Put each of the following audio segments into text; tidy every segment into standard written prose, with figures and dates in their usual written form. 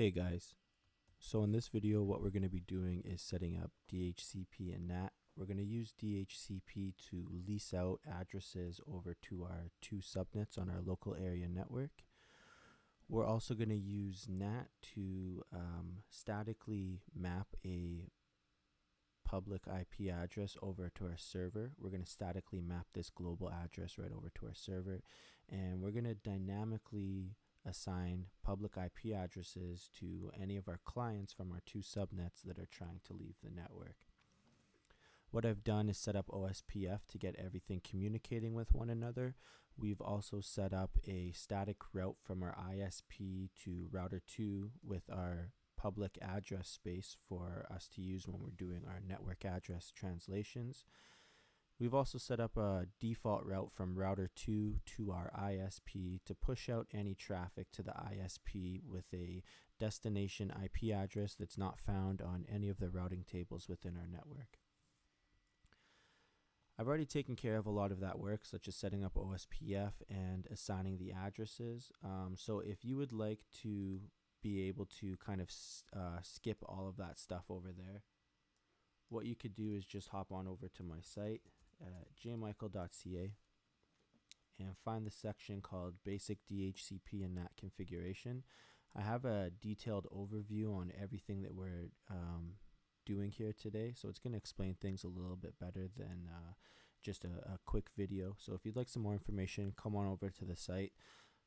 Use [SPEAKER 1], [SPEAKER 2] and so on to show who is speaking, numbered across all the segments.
[SPEAKER 1] Hey guys, so in this video what we're going to be doing is setting up DHCP and NAT. We're going to use DHCP to lease out addresses over to our two subnets on our local area network. We're also going to use NAT to statically map a public IP address over to our server. We're going to statically map this global address right over to our server, and we're going to dynamically assign public IP addresses to any of our clients from our two subnets that are trying to leave the network. What I've done is set up OSPF to get everything communicating with one another. We've also set up a static route from our ISP to router 2 with our public address space for us to use when we're doing our network address translations. We've also set up a default route from router 2 to our ISP to push out any traffic to the ISP with a destination IP address that's not found on any of the routing tables within our network. I've already taken care of a lot of that work, such as setting up OSPF and assigning the addresses. So if you would like to be able to kind of skip all of that stuff over there, what you could do is just hop on over to my site at jmichael.ca and find the section called Basic DHCP and NAT Configuration. I have a detailed overview on everything that we're doing here today, so it's going to explain things a little bit better than just a quick video. So if you'd like some more information, come on over to the site.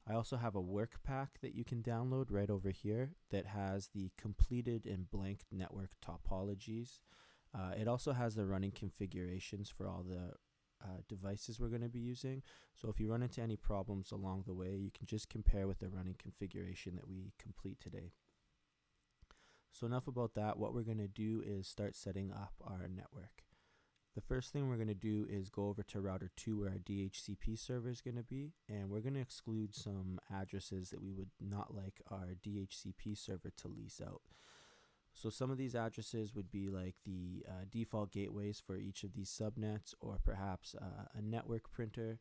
[SPEAKER 1] I also have a work pack that you can download right over here that has the completed and blank network topologies. It also has the running configurations for all the devices we're going to be using. So if you run into any problems along the way, you can just compare with the running configuration that we complete today. So enough about that. What we're going to do is start setting up our network. The first thing we're going to do is go over to router 2 where our DHCP server is going to be, and we're going to exclude some addresses that we would not like our DHCP server to lease out. So some of these addresses would be like the default gateways for each of these subnets, or perhaps a network printer,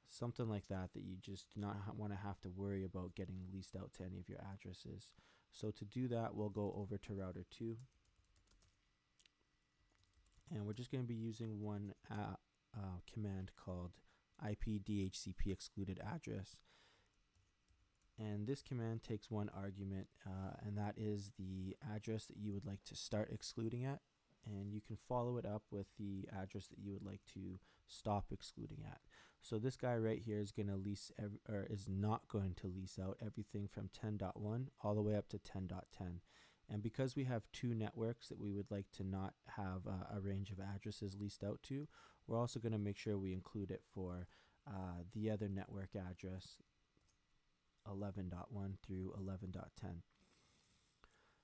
[SPEAKER 1] something like that you just do not want to have to worry about getting leased out to any of your addresses. So to do that, we'll go over to router 2, and we're just going to be using one command called ipdhcp excluded address. And this command takes one argument, and that is the address that you would like to start excluding at, and you can follow it up with the address that you would like to stop excluding at. So this guy right here is going to lease is not going to lease out everything from 10.1 all the way up to 10.10. And because we have two networks that we would like to not have a range of addresses leased out to, we're also going to make sure we include it for the other network address 11.1 through 11.10.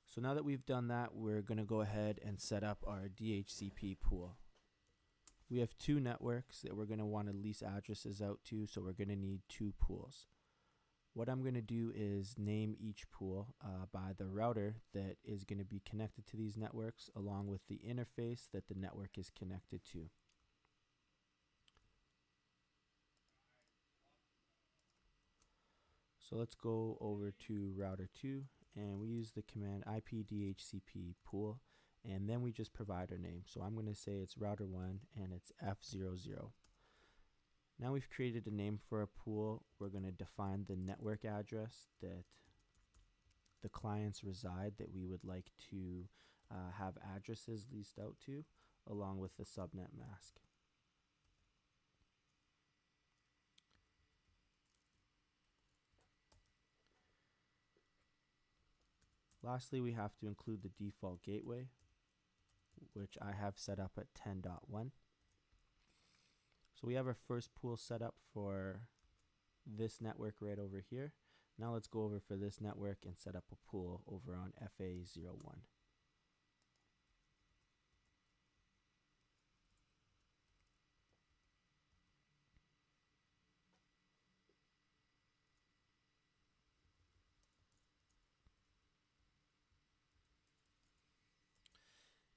[SPEAKER 1] So now that we've done that, we're going to go ahead and set up our DHCP pool. We have two networks that we're going to want to lease addresses out to, so we're going to need two pools. What I'm going to do is name each pool by the router that is going to be connected to these networks, along with the interface that the network is connected to. So let's go over to router 2, and we use the command ipdhcp pool, and then we just provide our name. So I'm going to say it's router 1 and it's F00. Now we've created a name for a pool. We're going to define the network address that the clients reside that we would like to have addresses leased out to, along with the subnet mask. Lastly, we have to include the default gateway, which I have set up at 10.1. So we have our first pool set up for this network right over here. Now let's go over for this network and set up a pool over on FA01.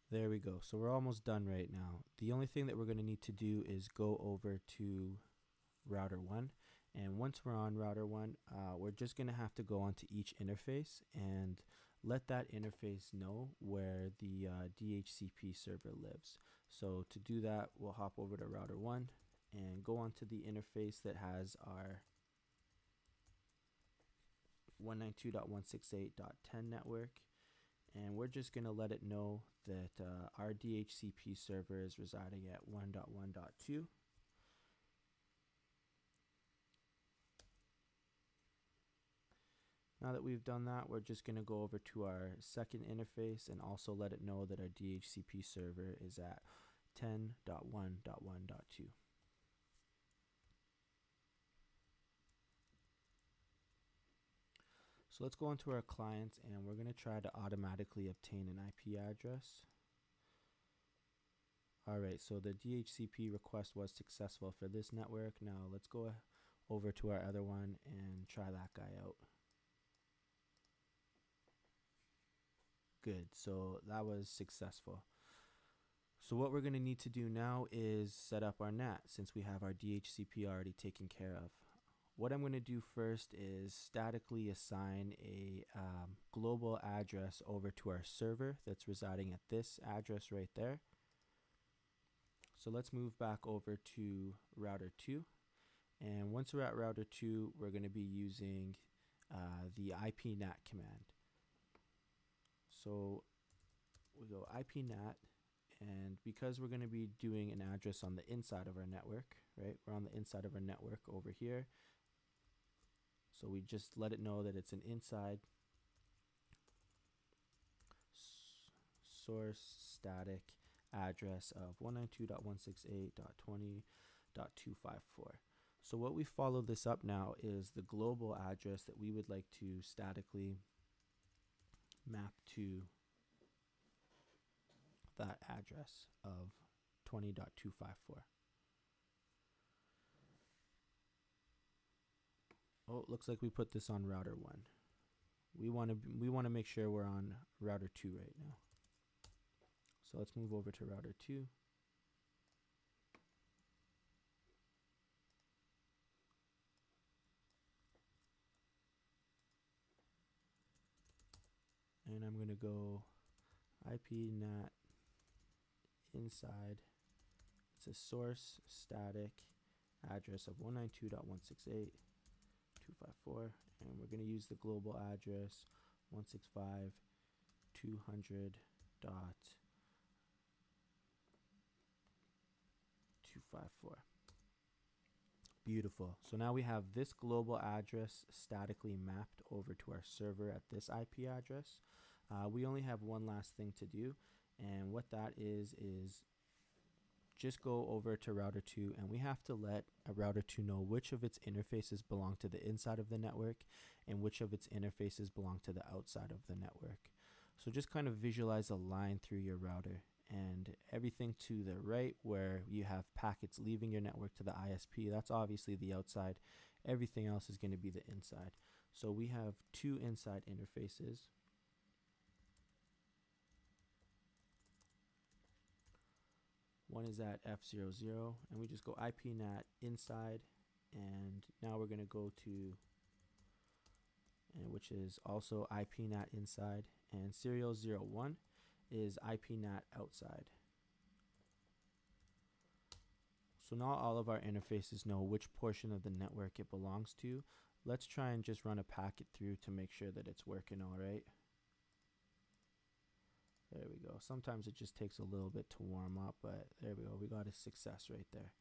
[SPEAKER 1] There we go. So we're almost done right now. The only thing that we're going to need to do is go over to router 1 And once we're on router 1, we're just going to have to go onto each interface and let that interface know where the DHCP server lives. So to do that, we'll hop over to router 1 and go onto the interface that has our 192.168.10 network, and we're just going to let it know that our DHCP server is residing at 1.1.2. Now that we've done that, we're just going to go over to our second interface and also let it know that our DHCP server is at 10.1.1.2. So let's go into our clients, and we're going to try to automatically obtain an IP address. Alright, so the DHCP request was successful for this network. Now let's go over to our other one and try that guy out. Good, so that was successful. So what we're going to need to do now is set up our NAT, since we have our DHCP already taken care of. What I'm going to do first is statically assign a global address over to our server that's residing at this address right there. So let's move back over to router 2. And once we're at router 2, we're going to be using the IPNAT command. So we go IPNAT, and because we're going to be doing an address on the inside of our network, right? We're on the inside of our network over here. So we just let it know that it's an inside source static address of 192.168.20.254. So what we follow this up now is the global address that we would like to statically map to that address of 20.254. Oh, it looks like we put this on router 1. We want to make sure we're on router 2 right now. So let's move over to router 2. And I'm going to go IPNAT inside. It's a source static address of 192.168.254, and we're going to use the global address 165.200.254. Beautiful. So now we have this global address statically mapped over to our server at this IP address. We only have one last thing to do, and what that is just go over to router 2, and we have to let a router 2 know which of its interfaces belong to the inside of the network and which of its interfaces belong to the outside of the network. So just kind of visualize a line through your router, and everything to the right where you have packets leaving your network to the ISP, that's obviously the outside. Everything else is going to be the inside. So we have two inside interfaces. One is at F00, and we just go IPNAT inside, and now we're going to go to, which is also IPNAT inside, and serial 01 is IPNAT outside. So now all of our interfaces know which portion of the network it belongs to. Let's try and just run a packet through to make sure that it's working all right. There we go. Sometimes it just takes a little bit to warm up, but there we go. We got a success right there.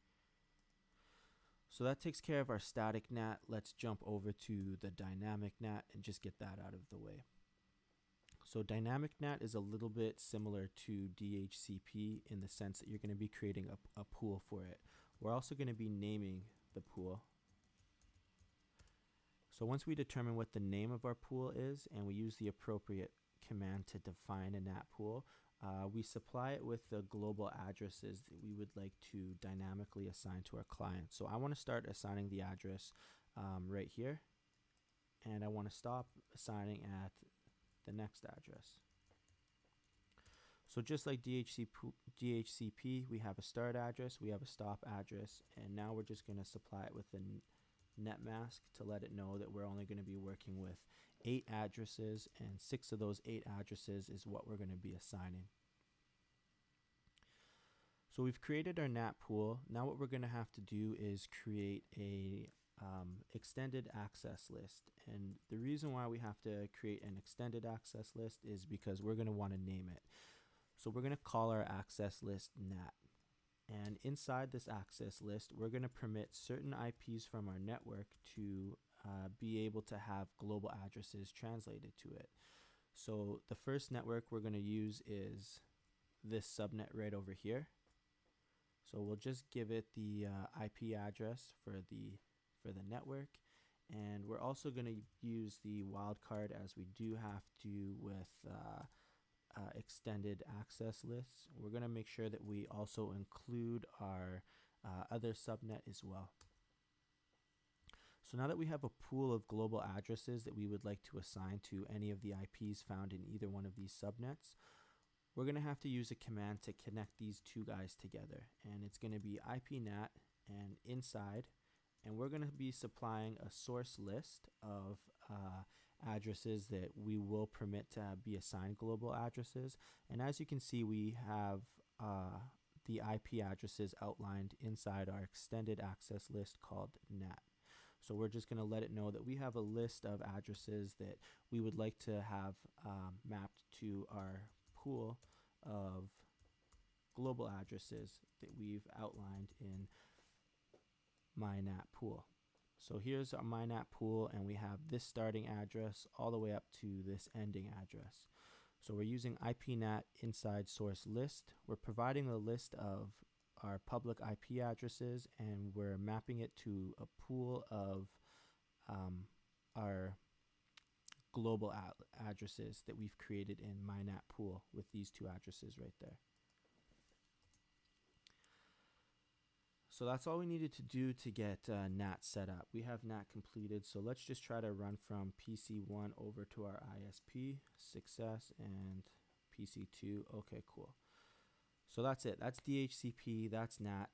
[SPEAKER 1] So that takes care of our static NAT. Let's jump over to the dynamic NAT and just get that out of the way. So dynamic NAT is a little bit similar to DHCP in the sense that you're going to be creating a pool for it. We're also going to be naming the pool. So once we determine what the name of our pool is and we use the appropriate command to define a NAT pool, we supply it with the global addresses that we would like to dynamically assign to our client. So I want to start assigning the address right here, and I want to stop assigning at the next address. So just like DHCP, we have a start address, we have a stop address, and now we're just going to supply it with net mask to let it know that we're only going to be working with 8 addresses, and 6 of those 8 addresses is what we're going to be assigning. So we've created our NAT pool. Now what we're going to have to do is create a extended access list. And the reason why we have to create an extended access list is because we're going to want to name it. So we're going to call our access list NAT. And inside this access list, we're going to permit certain IPs from our network to be able to have global addresses translated to it. So the first network we're going to use is this subnet right over here. So we'll just give it the IP address for the network, and we're also going to use the wildcard as we do have to with extended access lists. We're going to make sure that we also include our other subnet as well. So now that we have a pool of global addresses that we would like to assign to any of the IPs found in either one of these subnets, we're going to have to use a command to connect these two guys together. And it's going to be IPNAT and inside, and we're going to be supplying a source list of addresses that we will permit to be assigned global addresses. And as you can see, we have the IP addresses outlined inside our extended access list called NAT. So we're just going to let it know that we have a list of addresses that we would like to have mapped to our pool of global addresses that we've outlined in MyNat pool. So here's our MyNat pool, and we have this starting address all the way up to this ending address. So we're using IPNAT inside source list. We're providing a list of our public IP addresses, and we're mapping it to a pool of our global addresses that we've created in MyNat pool with these two addresses right there. So that's all we needed to do to get NAT set up. We have NAT completed, so let's just try to run from PC1 over to our ISP, success, and PC2. Okay, cool. So that's it. That's DHCP, that's NAT.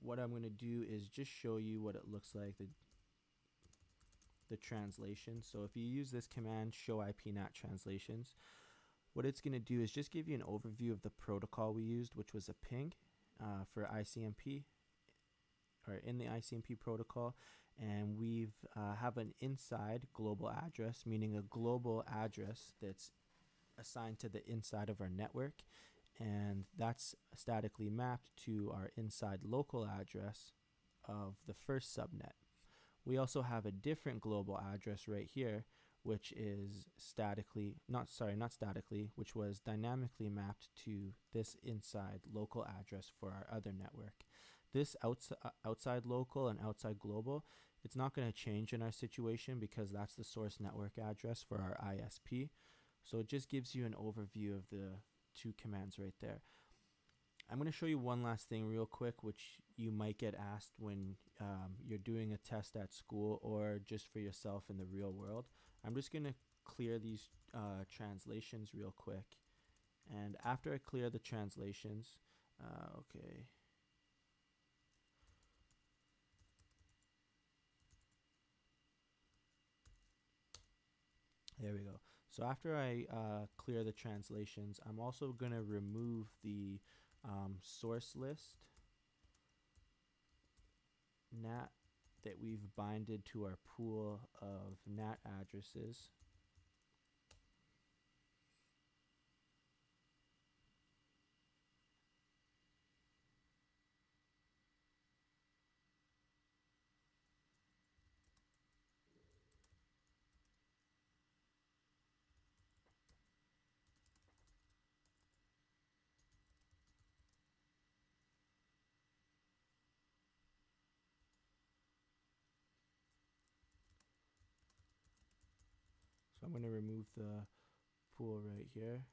[SPEAKER 1] What I'm going to do is just show you what it looks like, the translation. So if you use this command, show IPNAT translations, what it's going to do is just give you an overview of the protocol we used, which was a ping for ICMP, or in the ICMP protocol, and we've have an inside global address, meaning a global address that's assigned to the inside of our network, and that's statically mapped to our inside local address of the first subnet. We also have a different global address right here, which is which was dynamically mapped to this inside local address for our other network. This outside local and outside global, it's not going to change in our situation because that's the source network address for our ISP. So it just gives you an overview of the two commands right there. I'm going to show you one last thing real quick, which you might get asked when you're doing a test at school or just for yourself in the real world. I'm just going to clear these translations real quick. And after I clear the translations, okay. There we go. So after I clear the translations, I'm also going to remove the source list NAT that we've binded to our pool of NAT addresses. So I'm going to remove the pool right here.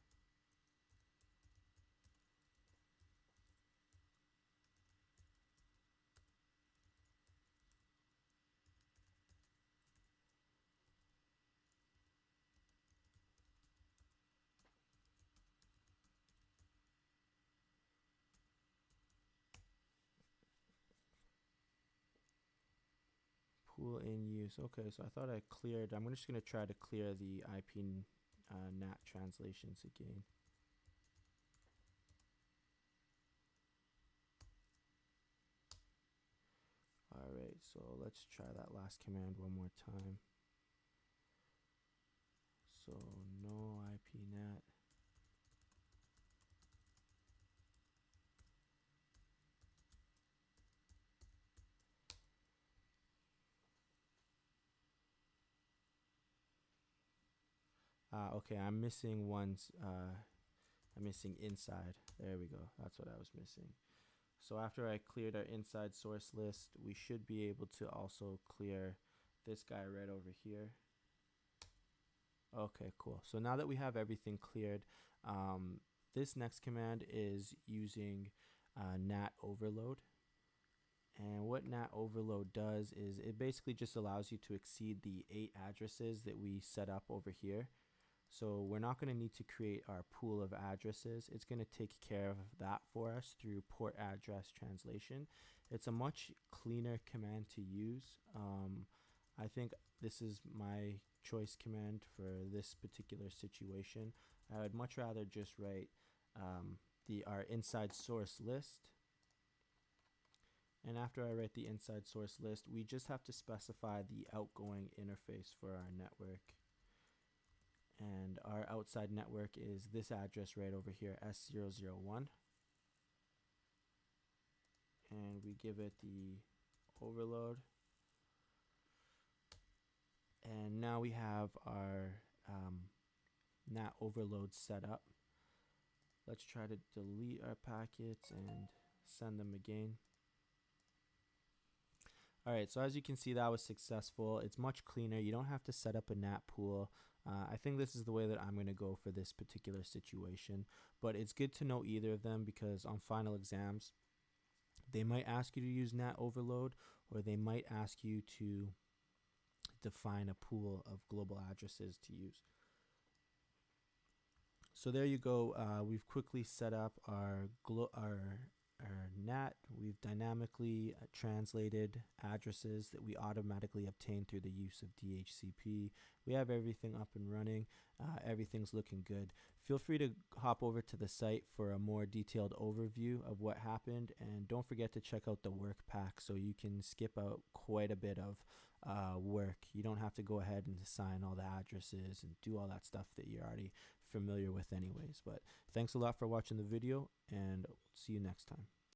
[SPEAKER 1] pool in use. Okay, so I thought I cleared. I'm just going to try to clear the IP NAT translations again. Alright, so let's try that last command one more time. So no IP NAT. Okay, I'm missing ones. I'm missing inside. There we go. That's what I was missing. So after I cleared our inside source list, we should be able to also clear this guy right over here. Okay, cool. So now that we have everything cleared, this next command is using NAT overload. And what NAT overload does is it basically just allows you to exceed the 8 addresses that we set up over here. So we're not going to need to create our pool of addresses. It's going to take care of that for us through port address translation. It's a much cleaner command to use. I think this is my choice command for this particular situation. I would much rather just write our inside source list. And after I write the inside source list, we just have to specify the outgoing interface for our network. And our outside network is this address right over here, S001. And we give it the overload. And now we have our NAT overload set up. Let's try to delete our packets and send them again. Alright, so as you can see, that was successful. It's much cleaner. You don't have to set up a NAT pool. I think this is the way that I'm going to go for this particular situation. But it's good to know either of them, because on final exams, they might ask you to use NAT overload, or they might ask you to define a pool of global addresses to use. So there you go. We've quickly set up our NAT. We've dynamically translated addresses that we automatically obtain through the use of DHCP. We have everything up and running. Everything's looking good. Feel free to hop over to the site for a more detailed overview of what happened, and don't forget to check out the work pack so you can skip out quite a bit of work. You don't have to go ahead and assign all the addresses and do all that stuff that you're already familiar with anyways. But thanks a lot for watching the video, and see you next time.